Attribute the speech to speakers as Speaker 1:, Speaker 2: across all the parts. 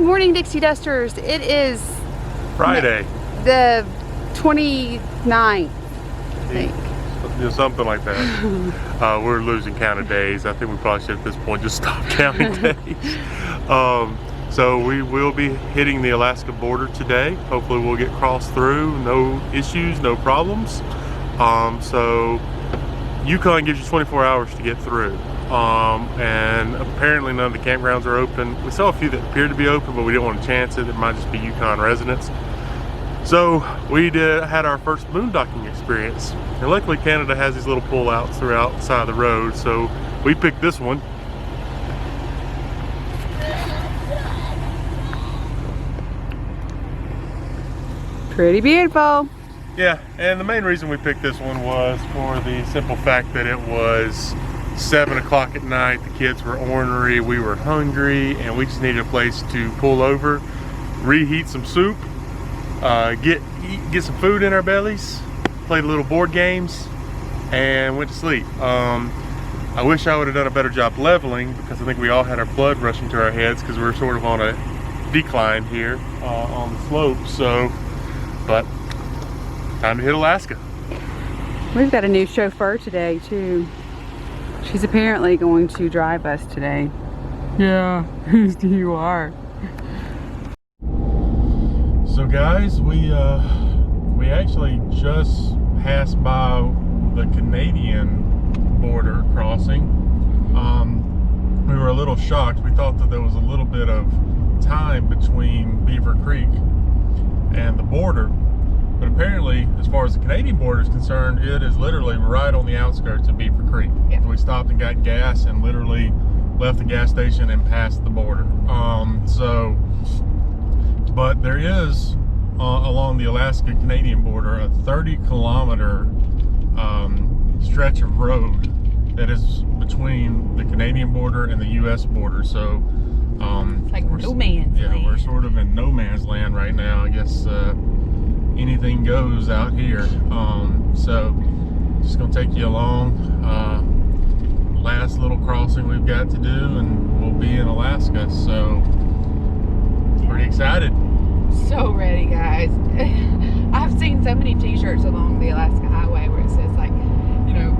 Speaker 1: morning, Dixie Dusters. It is
Speaker 2: Friday,
Speaker 1: the 29th, I think.
Speaker 2: Yeah, something like that. We're losing count of days. I think we probably should at this point just stop counting days. So we will be hitting the Alaska border today. Hopefully we'll get crossed through, no issues, no problems. So Yukon gives you 24 hours to get through. And apparently none of the campgrounds are open. We saw a few that appeared to be open, but we didn't want to chance it. It might just be Yukon residents. So we had our first boondocking experience. And luckily Canada has these little pull-outs throughout the side of the road, so we picked this one.
Speaker 1: Pretty beautiful.
Speaker 2: Yeah, and the main reason we picked this one was for the simple fact that it was 7 o'clock at night, the kids were ornery, we were hungry, and we just needed a place to pull over, reheat some soup, get some food in our bellies, played a little board games, and went to sleep. I wish I would have done a better job leveling, because I think we all had our blood rushing to our heads because we were sort of on a decline here on the slope. So, but time to hit Alaska.
Speaker 1: We've got a new chauffeur today too. She's apparently going to drive us today. Yeah, you are.
Speaker 2: So guys, we actually just passed by the Canadian border crossing. We were a little shocked. We thought that there was a little bit of time between Beaver Creek and the border, but apparently, as far as the Canadian border is concerned, it is literally right on the outskirts of Beaver Creek. Yeah. We stopped and got gas and literally left the gas station and passed the border. But there is, along the Alaska-Canadian border, a 30-kilometer stretch of road that is between the Canadian border and the U.S. border. So,
Speaker 1: it's like no man's land.
Speaker 2: Yeah, we're sort of in no man's land right now. I guess anything goes out here. So, just gonna take you along. Last little crossing we've got to do, and we'll be in Alaska. So, pretty excited.
Speaker 3: So ready, guys. I've seen so many t-shirts along the Alaska Highway where it says, like, you know,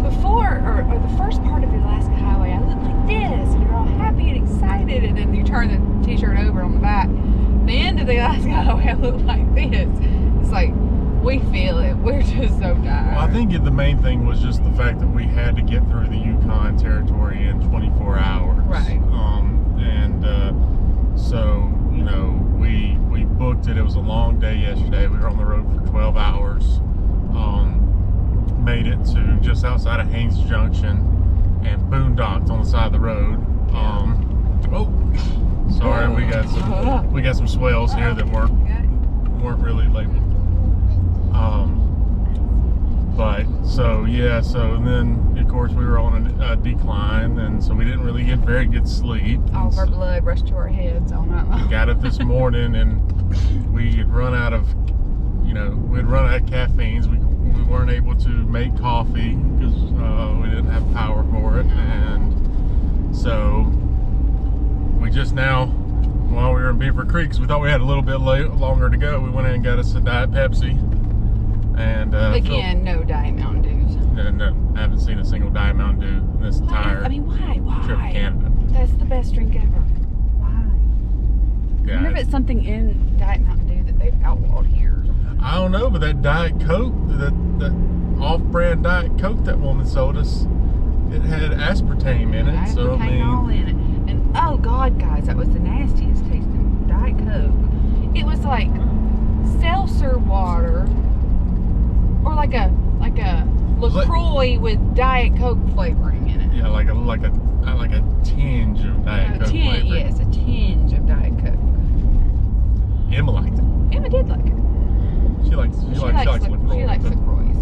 Speaker 3: before or the first part of the Alaska Highway I look like this, and you're all happy and excited, and then you turn the t-shirt over on the back, the end of the Alaska Highway I look like this. It's like, we feel it. We're just so tired.
Speaker 2: Well, I think the main thing was just the fact that we had to get through the Yukon territory in 24 hours.
Speaker 3: Right.
Speaker 2: So, you know, we booked it. It was a long day yesterday. We were on the road for 12 hours. Made it to just outside of Haines Junction and boondocked on the side of the road. Sorry, we got some swales here that weren't really labeled. But so yeah, so then of course we were on a decline, and so we didn't really get very good sleep.
Speaker 3: All of our blood rushed to our heads all night long.
Speaker 2: We got up this morning and we had run out of, we'd run out of caffeines. We weren't able to make coffee because we didn't have power for it, and so we just now, while we were in Beaver Creek, because we thought we had a little bit longer to go, we went in and got us a Diet Pepsi. And
Speaker 3: again, no Diet Mountain Dews.
Speaker 2: No, I haven't seen a single Diet Mountain Dew in this entire
Speaker 3: why?
Speaker 2: trip to Canada.
Speaker 3: That's the best drink ever. Why?
Speaker 2: Yeah,
Speaker 3: I wonder if it's something in Diet Mountain Dew that they've outlawed here.
Speaker 2: I don't know, but that Diet Coke, that off-brand Diet Coke that woman sold us, it had aspartame in it.
Speaker 3: Aspartame all in it. And oh God, guys, that was the nastiest tasting Diet Coke. It was like seltzer water, or like a LaCroix with Diet Coke flavoring in it.
Speaker 2: Yeah, like a tinge of Diet Coke flavoring.
Speaker 3: Yes, a tinge of Diet Coke.
Speaker 2: Emma liked it.
Speaker 3: Emma did like it.
Speaker 2: She likes LaCroix.
Speaker 3: She likes LaCroix.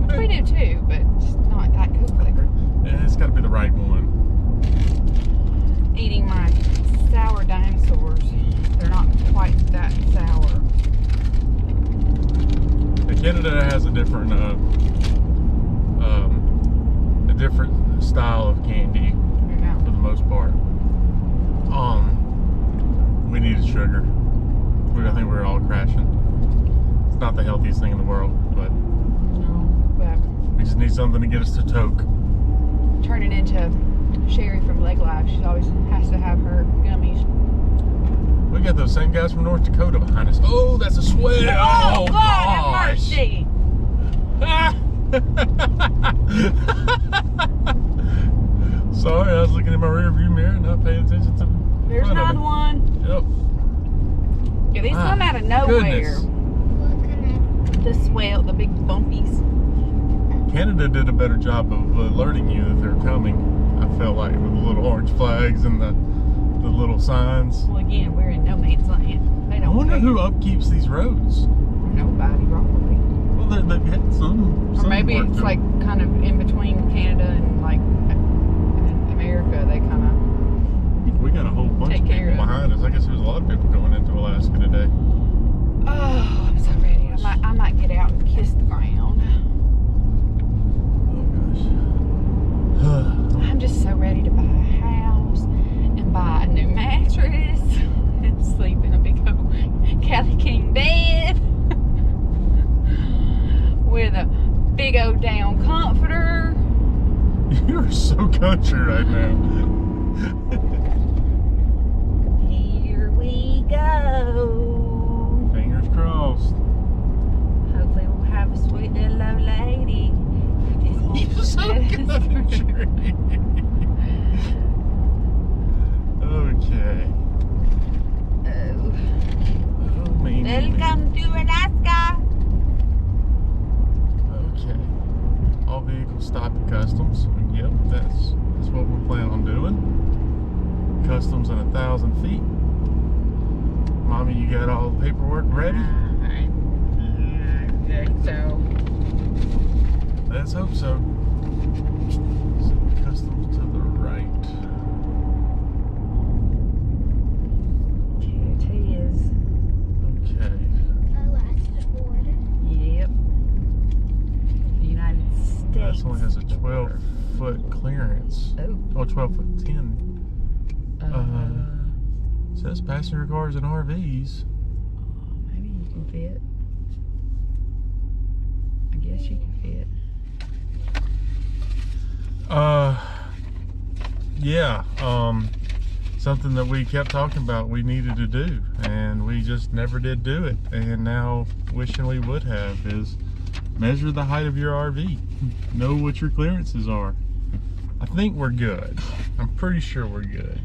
Speaker 3: Which we do too, but just not Diet Coke flavored.
Speaker 2: Yeah, it's got to be the right one.
Speaker 3: Eating my sour dinosaurs. They're not quite that sour.
Speaker 2: Canada has a different style of candy for the most part. easiest thing in the world, but
Speaker 3: No, but
Speaker 2: we just need something to get us to Toke.
Speaker 3: turning into Sherry from Leg Life, she always has to have her gummies.
Speaker 2: We got those same guys from North Dakota behind us. Oh, that's a swell!
Speaker 3: Oh, God, have
Speaker 2: gosh.
Speaker 3: mercy!
Speaker 2: Sorry, I was looking in my rear view mirror and not paying attention to
Speaker 3: There's
Speaker 2: front of
Speaker 3: another
Speaker 2: me.
Speaker 3: one.
Speaker 2: Yep.
Speaker 3: Yeah, these
Speaker 2: My
Speaker 3: come out of nowhere.
Speaker 2: goodness.
Speaker 3: The swell, the big bumpies.
Speaker 2: Canada did a better job of alerting you that they're coming. I felt like with the little orange flags and the little signs.
Speaker 3: Well, again, we're in no man's land. They
Speaker 2: I
Speaker 3: don't
Speaker 2: wonder
Speaker 3: care.
Speaker 2: who upkeeps these roads.
Speaker 3: Nobody, probably.
Speaker 2: Well, they've had some.
Speaker 3: Or maybe
Speaker 2: work
Speaker 3: it's
Speaker 2: to
Speaker 3: like kind of in between Canada and like America. They kind of.
Speaker 2: We got a whole bunch
Speaker 3: Take
Speaker 2: of
Speaker 3: care
Speaker 2: people
Speaker 3: of.
Speaker 2: behind us. I guess there's a lot of people going into Alaska today.
Speaker 3: Oh, I'm so ready. I might get out and kiss the ground.
Speaker 2: Oh gosh.
Speaker 3: I'm just so ready to buy a house and buy a new mattress and sleep in a big old Cali King bed with a big old down comforter.
Speaker 2: You're so country right now.
Speaker 3: Here we go.
Speaker 2: Fingers crossed.
Speaker 3: Hopefully we'll have a sweet little old lady.
Speaker 2: You're so country. Okay.
Speaker 3: Oh.
Speaker 2: Oh, me.
Speaker 3: Welcome to Alaska.
Speaker 2: Okay. All vehicles stop at customs. Yep, that's what we're planning on doing. Customs at 1,000 feet. Mommy, you got all the paperwork ready?
Speaker 3: I think so.
Speaker 2: Let's hope so. So customs to the right.
Speaker 3: Here it is.
Speaker 2: Okay.
Speaker 4: Alaska border.
Speaker 3: Yep. The United States.
Speaker 2: This only has a 12-foot clearance.
Speaker 3: Oh.
Speaker 2: Oh, 12-foot 10. Says passenger cars and RVs.
Speaker 3: Maybe you can fit. I guess you can fit.
Speaker 2: Yeah. Something that we kept talking about we needed to do, and we just never did do it. And now wishing we would have is measure the height of your RV. Know what your clearances are. I think we're good. I'm pretty sure we're good.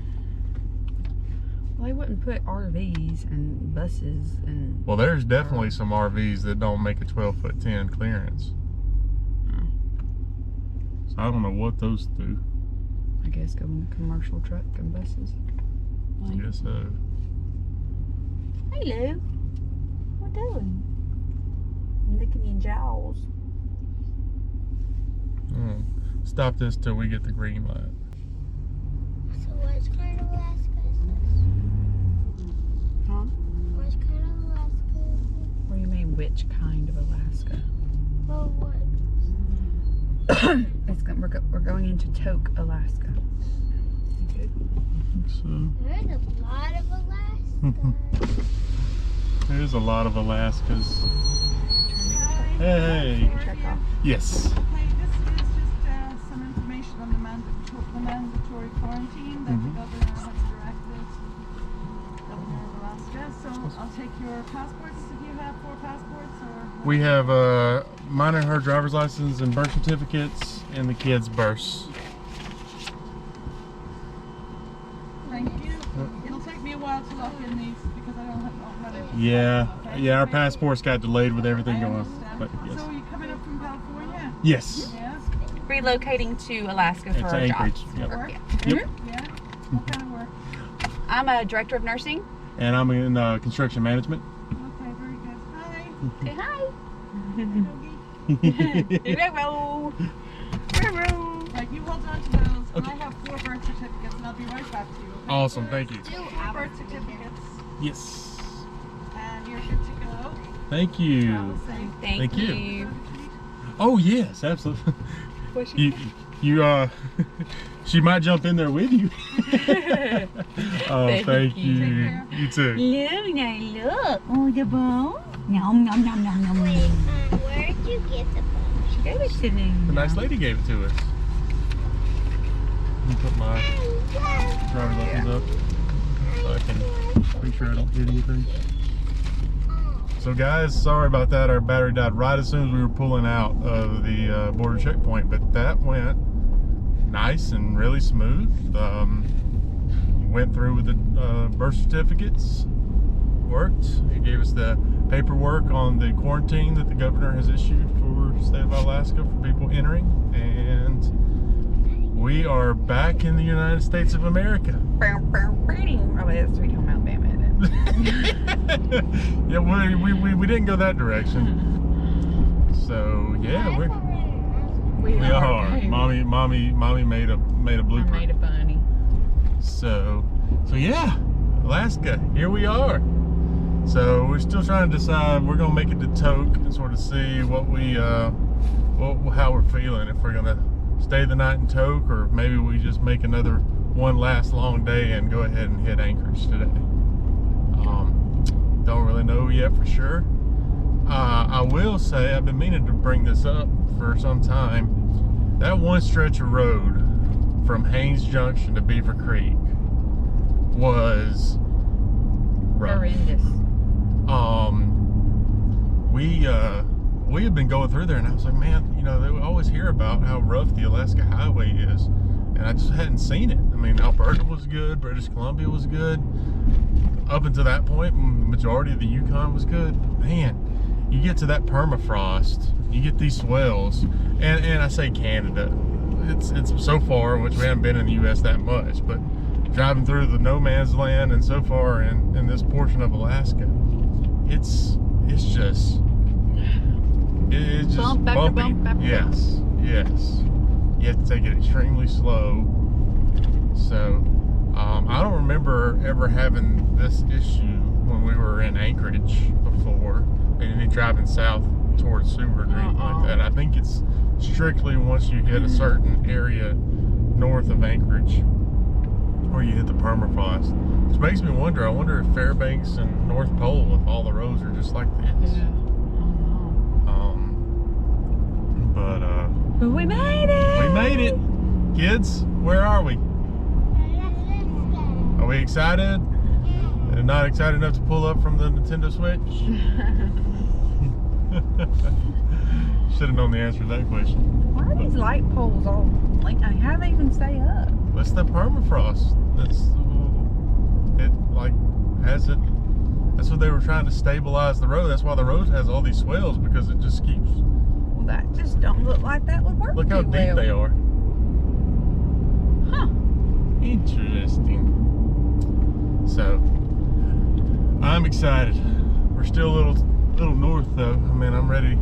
Speaker 3: Well, they wouldn't put RVs and buses and.
Speaker 2: Well, there's definitely some RVs that don't make a 12-foot 10 clearance. So I don't know what those do.
Speaker 3: I guess go in the commercial truck and buses.
Speaker 2: I guess so.
Speaker 3: Hello. What doing? I'm licking your jaws.
Speaker 2: Stop this till we get the green light.
Speaker 4: So what kind of Alaska is this?
Speaker 3: Huh?
Speaker 4: What kind of Alaska is this?
Speaker 3: What do you mean, which kind of Alaska?
Speaker 4: Well, what?
Speaker 3: We're going into Toke, Alaska.
Speaker 2: So
Speaker 4: There's a lot of Alaska.
Speaker 2: there's a lot of Alaskas. Hey.
Speaker 3: Check off.
Speaker 2: Yes.
Speaker 5: Okay, this is just some information on the mandatory quarantine that the governor has directed, Governor of Alaska. So I'll take your passports if you have 4 passports or...
Speaker 2: We have mine and her driver's license and birth certificates and the kids' births.
Speaker 5: Thank you. It'll take me a while to lock in these because I don't have it.
Speaker 2: Yeah.
Speaker 5: Okay.
Speaker 2: Yeah, our passports got delayed with everything
Speaker 5: I
Speaker 2: going on.
Speaker 5: understand.
Speaker 2: But yes.
Speaker 5: So are you coming up from California?
Speaker 2: Yes.
Speaker 5: Yes.
Speaker 3: Relocating to Alaska for
Speaker 2: It's
Speaker 3: a job.
Speaker 2: Anchorage. Yep.
Speaker 5: Work?
Speaker 2: Yep.
Speaker 5: Yeah. What kind of work?
Speaker 3: I'm a director of nursing.
Speaker 2: And I'm in construction management.
Speaker 5: Okay, very good. Hi.
Speaker 3: Say hi.
Speaker 5: Doggy.
Speaker 3: Hello. Hello.
Speaker 5: Right, you hold on to those.
Speaker 2: Okay.
Speaker 5: I have 4 birth certificates and I'll be right back to you. Okay?
Speaker 2: Awesome. Thank you.
Speaker 5: 4 birth certificates
Speaker 2: Yes.
Speaker 5: and you're good to go.
Speaker 2: Thank you.
Speaker 5: Allison.
Speaker 3: Thank
Speaker 2: you.
Speaker 3: you.
Speaker 2: Oh yes, absolutely.
Speaker 3: What's she
Speaker 2: You she might jump in there with you. Oh,
Speaker 3: Thank
Speaker 2: thank
Speaker 3: you.
Speaker 2: you.
Speaker 5: Take care.
Speaker 2: You too.
Speaker 3: Look, now look. Oh, the bone.
Speaker 1: Nom nom nom nom nom.
Speaker 4: Wait, where did you get the phone?
Speaker 1: She gave it to me.
Speaker 2: The nice lady gave it to us. Let me put my driver's license up so I can make sure I don't hit anything. So guys, sorry about that. Our battery died right as soon as we were pulling out of the border checkpoint, but that went nice and really smooth. Went through with the birth certificates, worked. He gave us the paperwork on the quarantine that the governor has issued for the state of Alaska for people entering, and we are back in the United States of America.
Speaker 3: Oh, that's Sweet Home Alabama, isn't it?
Speaker 2: Yeah, we didn't go that direction. So yeah, we are.
Speaker 3: Hey,
Speaker 2: Mommy made a blooper.
Speaker 3: I made a funny.
Speaker 2: So yeah, Alaska, here we are. So we're still trying to decide. We're gonna make it to Tok and sort of see what we, how we're feeling. If we're gonna stay the night in Tok, or maybe we just make another one last long day and go ahead and hit Anchorage today. Don't really know yet for sure. I will say I've been meaning to bring this up for some time. That one stretch of road from Haynes Junction to Beaver Creek was rough.
Speaker 3: Horrendous.
Speaker 2: We had been going through there, and I was like, man, you know, they always hear about how rough the Alaska Highway is, and I just hadn't seen it. I mean, Alberta was good, British Columbia was good. Up until that point, majority of the Yukon was good. Man, you get to that permafrost, you get these swells, and I say Canada. It's so far, which we haven't been in the U.S. that much, but driving through the no man's land and so far in this portion of Alaska, it's just
Speaker 3: Bump after
Speaker 2: bumpy.
Speaker 3: bump after
Speaker 2: Yes. You have to take it extremely slow. So I don't remember ever having this issue when we were in Anchorage before, and any driving south towards Seward or anything like that. I think it's strictly once you hit a certain area north of Anchorage where you hit the permafrost, which makes me wonder. I wonder if Fairbanks and North Pole, if all the roads are just like this.
Speaker 3: Yeah.
Speaker 2: But
Speaker 1: we made it.
Speaker 2: we made it, kids. Where are we? Are we excited? And not excited enough to pull up from the Nintendo Switch? Should have known the answer to that question.
Speaker 1: Why are these light poles all like? I mean, how do they even stay up?
Speaker 2: That's the permafrost. That's what they were trying to stabilize the road. That's why the road has all these swells, because it just keeps.
Speaker 1: Well, that just don't look like that would work.
Speaker 2: Look how
Speaker 1: too
Speaker 2: deep
Speaker 1: well.
Speaker 2: they are.
Speaker 1: Huh.
Speaker 2: Interesting. So I'm excited. We're still a little north though. I mean, I'm ready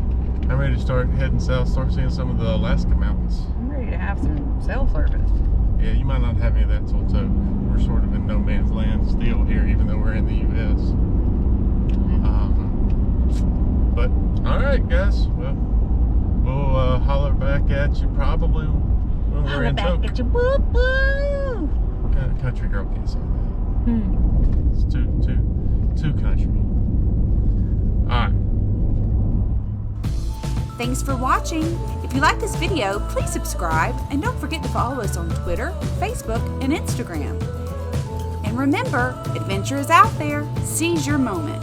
Speaker 2: to start heading south, start seeing some of the Alaska mountains.
Speaker 1: I'm ready to have some cell service.
Speaker 2: Yeah, you might not have any of that till Tok. We're sort of in no man's land still here, even though we're in the U.S. But all right, guys. Well, we'll holler back at you probably when we're in Tok.
Speaker 1: Back at you, woo woo.
Speaker 2: Country girl can't say that. It's too country. All right.
Speaker 6: Thanks for watching. If you like this video, please subscribe and don't forget to follow us on Twitter, Facebook, and Instagram. And remember, adventure is out there. Seize your moment.